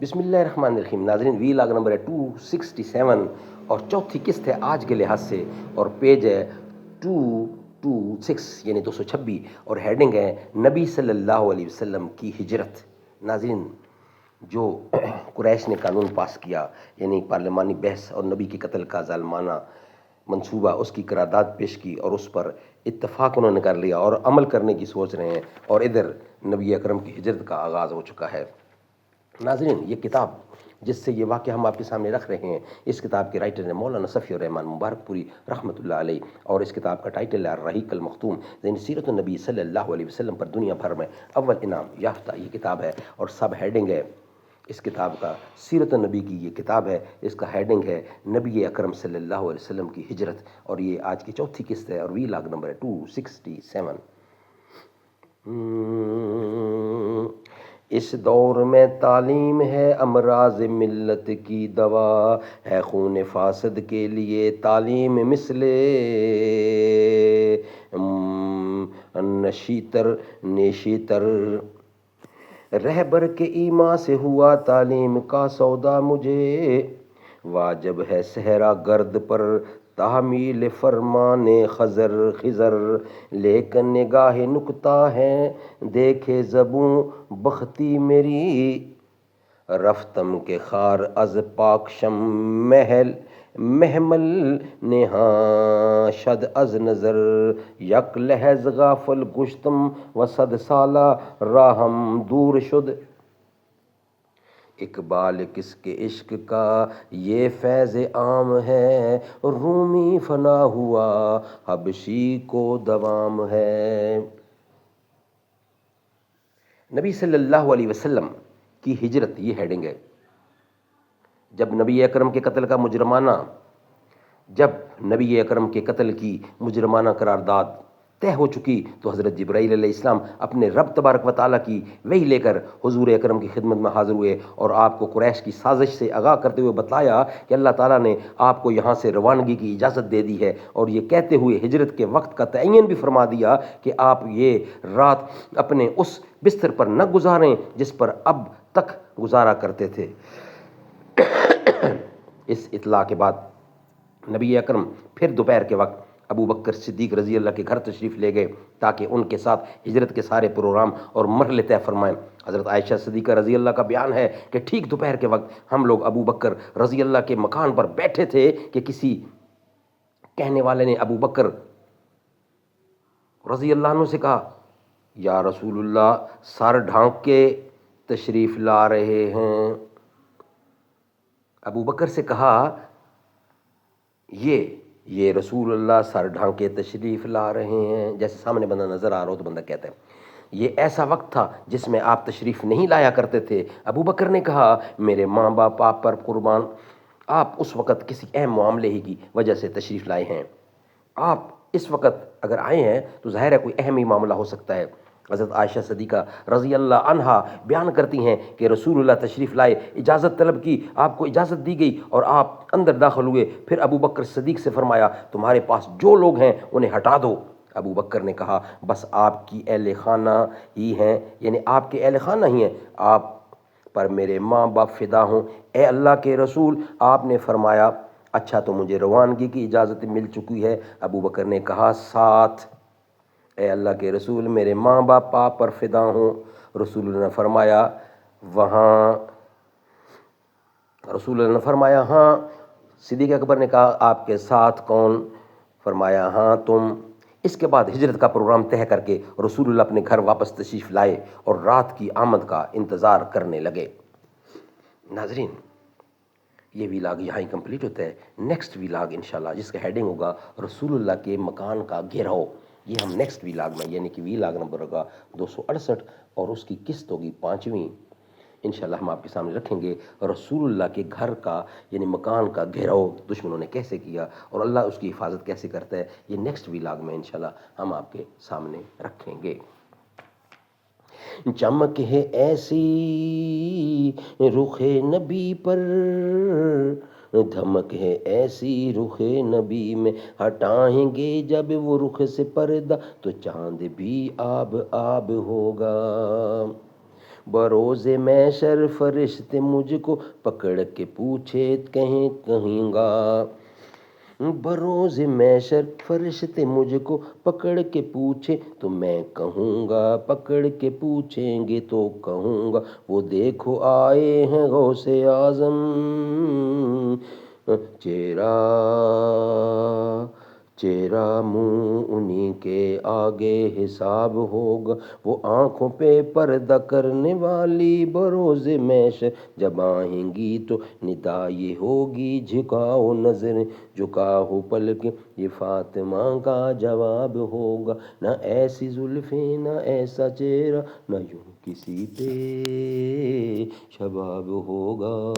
بسم اللہ الرحمن الرحیم. ناظرین، وی لاگ نمبر ہے 267 اور چوتھی قسط ہے آج کے لحاظ سے، اور پیج ہے 226 یعنی 226، اور ہیڈنگ ہے نبی صلی اللہ علیہ وسلم کی ہجرت. ناظرین، جو قریش نے قانون پاس کیا، یعنی پارلیمانی بحث اور نبی کے قتل کا ظالمانہ منصوبہ، اس کی قرارداد پیش کی اور اس پر اتفاق انہوں نے کر لیا اور عمل کرنے کی سوچ رہے ہیں، اور ادھر نبی اکرم کی ہجرت کا آغاز ہو چکا ہے. ناظرین، یہ کتاب جس سے یہ واقعہ ہم آپ کے سامنے رکھ رہے ہیں، اس کتاب کے رائٹر ہیں مولانا صفی الرحمان مبارک پوری رحمۃ اللہ علیہ، اور اس کتاب کا ٹائٹل ہے الرحیق المختوم، یعنی سیرت النبی صلی اللہ علیہ وسلم پر دنیا بھر میں اول انعام یافتہ یہ کتاب ہے، اور سب ہیڈنگ ہے اس کتاب کا سیرت النبی کی. یہ کتاب ہے، اس کا ہیڈنگ ہے نبی اکرم صلی اللہ علیہ وسلم کی ہجرت، اور یہ آج کی چوتھی قسط ہے، اور وی لاگ نمبر ہے 267. اس دور میں تعلیم ہے امراض ملت کی دوا، ہے خون فاسد کے لیے تعلیم مثل نیشیتر. رہبر کے ایما سے ہوا تعلیم کا سودا، مجھے واجب ہے صحرا گرد پر تحمیل فرمان خضر. لیکن نگاہ نکتہ ہے دیکھے زبوں بختی میری، رفتم کے خار از پاکشم محمل نہاں شد از نظر. یک لحظ غافل گشتم و 100 سالہ راہم دور شد. اقبال کس کے عشق کا یہ فیض عام ہے، رومی فنا ہوا حبشی کو دوام ہے. نبی صلی اللہ علیہ وسلم کی ہجرت، یہ ہیڈنگ ہے. جب نبی اکرم کے قتل کے قتل کی مجرمانہ قرارداد طے ہو چکی، تو حضرت جبرائیل علیہ السلام اپنے رب تبارک و تعالیٰ کی وحی لے کر حضور اکرم کی خدمت میں حاضر ہوئے، اور آپ کو قریش کی سازش سے آگاہ کرتے ہوئے بتلایا کہ اللہ تعالیٰ نے آپ کو یہاں سے روانگی کی اجازت دے دی ہے، اور یہ کہتے ہوئے ہجرت کے وقت کا تعین بھی فرما دیا کہ آپ یہ رات اپنے اس بستر پر نہ گزاریں جس پر اب تک گزارا کرتے تھے. اس اطلاع کے بعد نبی اکرم پھر دوپہر کے وقت ابو بکر صدیق رضی اللہ کے گھر تشریف لے گئے تاکہ ان کے ساتھ ہجرت کے سارے پروگرام اور مرحلے طے فرمائیں. حضرت عائشہ صدیقہ رضی اللہ کا بیان ہے کہ ٹھیک دوپہر کے وقت ہم لوگ ابو بکر رضی اللہ کے مکان پر بیٹھے تھے کہ کسی کہنے والے نے ابو بکر رضی اللہ عنہ سے کہا، یا رسول اللہ، سر ڈھانک کے تشریف لا رہے ہیں. ابو بکر سے کہا، یہ رسول اللہ سر ڈھانکے تشریف لا رہے ہیں. جیسے سامنے بندہ نظر آ رہا ہو تو بندہ کہتا ہے یہ ایسا وقت تھا جس میں آپ تشریف نہیں لایا کرتے تھے. ابو بکر نے کہا، میرے ماں باپ آپ پر قربان، آپ اس وقت کسی اہم معاملے ہی کی وجہ سے تشریف لائے ہیں. آپ اس وقت اگر آئے ہیں تو ظاہر ہے کوئی اہم ہی معاملہ ہو سکتا ہے. حضرت عائشہ صدیقہ رضی اللہ عنہا بیان کرتی ہیں کہ رسول اللہ تشریف لائے، اجازت طلب کی، آپ کو اجازت دی گئی اور آپ اندر داخل ہوئے. پھر ابو بکر صدیق سے فرمایا، تمہارے پاس جو لوگ ہیں انہیں ہٹا دو. ابو بکر نے کہا، بس آپ کی اہل خانہ ہی ہیں، یعنی آپ کے اہل خانہ ہی ہیں، آپ پر میرے ماں باپ فدا ہوں. اے اللہ کے رسول، آپ نے فرمایا، اچھا تو مجھے روانگی کی اجازت مل چکی ہے. ابو بکر نے کہا، ساتھ. اے اللہ کے رسول، میرے ماں باپ آپ پر فدا ہوں. رسول اللہ نے فرمایا ہاں. صدیق اکبر نے کہا، آپ کے ساتھ کون؟ فرمایا ہاں تم. اس کے بعد ہجرت کا پروگرام طے کر کے رسول اللہ اپنے گھر واپس تشریف لائے اور رات کی آمد کا انتظار کرنے لگے. ناظرین، یہ ویلاگ یہاں ہی کمپلیٹ ہوتا ہے. نیکسٹ ویلاگ انشاءاللہ جس کا ہیڈنگ ہوگا رسول اللہ کے مکان کا گھیراؤ، یہ ہم نیکسٹ ویلاگ میں، یعنی کہ ویلاگ نمبر ہوگا 268 اور اس کی قسط ہوگی 5ویں، انشاءاللہ ہم آپ کے سامنے رکھیں گے. رسول اللہ کے گھر کا یعنی مکان کا گھیراؤ دشمنوں نے کیسے کیا اور اللہ اس کی حفاظت کیسے کرتا ہے، یہ نیکسٹ ویلاگ میں انشاءاللہ ہم آپ کے سامنے رکھیں گے. چمک ہے ایسی رخ نبی پر، دھمک ہے ایسی رخ نبی میں، ہٹائیں گے جب وہ رخ سے پردہ تو چاند بھی آب آب ہوگا. بروز محشر فرشتے مجھ کو پکڑ کے پوچھے کہیں کہیں گا، بروز محشر فرشتے مجھ کو پکڑ کے پوچھے تو میں کہوں گا، پکڑ کے پوچھیں گے تو کہوں گا وہ دیکھو آئے ہیں غوث اعظم، چہرہ چہرہ منہ انہی کے آگے حساب ہوگا، وہ آنکھوں پہ پردہ کرنے والی بروز محشر جب آئیں گی تو ندا یہ ہوگی جھکاؤ نظریں جھکاؤ پلکیں، یہ فاطمہ کا جواب ہوگا، نہ ایسی زلفیں نہ ایسا چہرہ نہ یوں کسی پہ شباب ہوگا۔